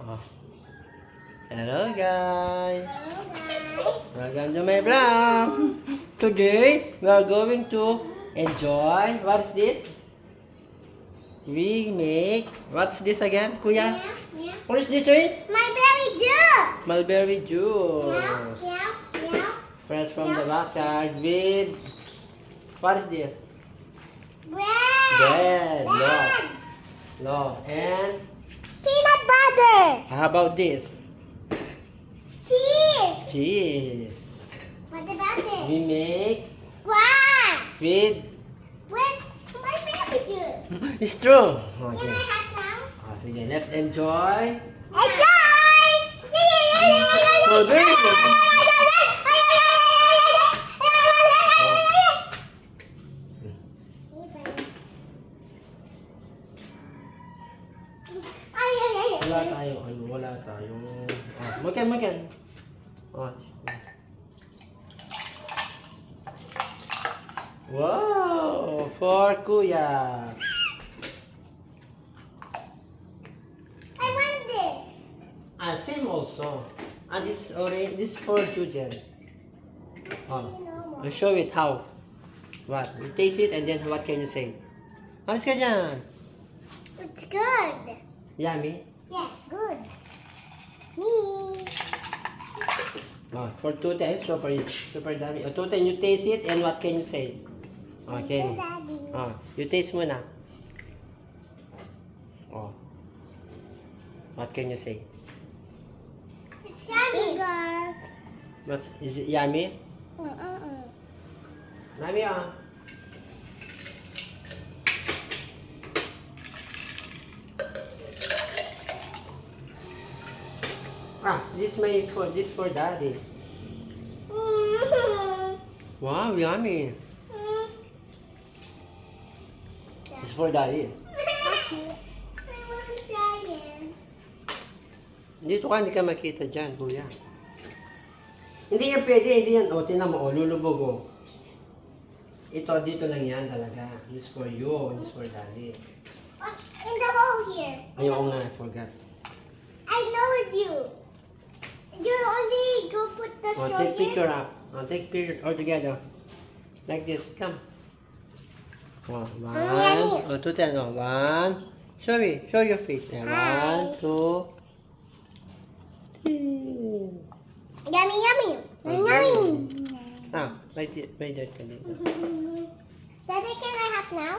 Oh. Hello guys. Hello guys. Welcome to my vlog. Today we are going to enjoy. What's this? We make. What's this again, Kuya? Yeah. What is this? Eh? Mulberry juice. Mulberry juice. Yeah. Fresh from the backyard with. What is this? Bread. Bread. No. And Peanut butter. how about this? Cheese. Cheese. What about this? We make Glass. with. With mulberry juice. It's true. Can Okay. I have now? Sige, let's enjoy. Enjoy. Oh, there you go. Wala tayong. Makan. Oh. Wow, for Kuya. I want this. Same also. This orange. This for Jujen. Oh, I'll show it how. What? You taste it and then what can you say? Alis ka dyan. It's good. Yummy. Yes, good. Me. Oh, for Tuten, super dami. Oh, Tuten, you taste it and what can you say? Okay. Daddy. Oh, you taste muna. Oh. What can you say? It's yummy. Girl. What, is it yummy? Yummy ah. This for daddy. Wow, yummy. It's for daddy. Dito ka, hindi ka makita dyan, kuya. Hindi yan pwede, hindi yan. O, tinan mo, lulubog o. Ito, dito lang yan talaga. This for you, this for daddy. In the hole here. Ayoko nga, I forgot. I know it's you. You only go put the Oh, straw take here. picture up. Oh, take picture all together. Like this, come. Oh, yummy. one. Oh, 2, 10. Oh, 1. Show me, show your face. Yeah, Hi. 1, 2, 3. Yummy, yummy. Oh, Yummy. Ah, right there ka dito. Daddy, can I have now?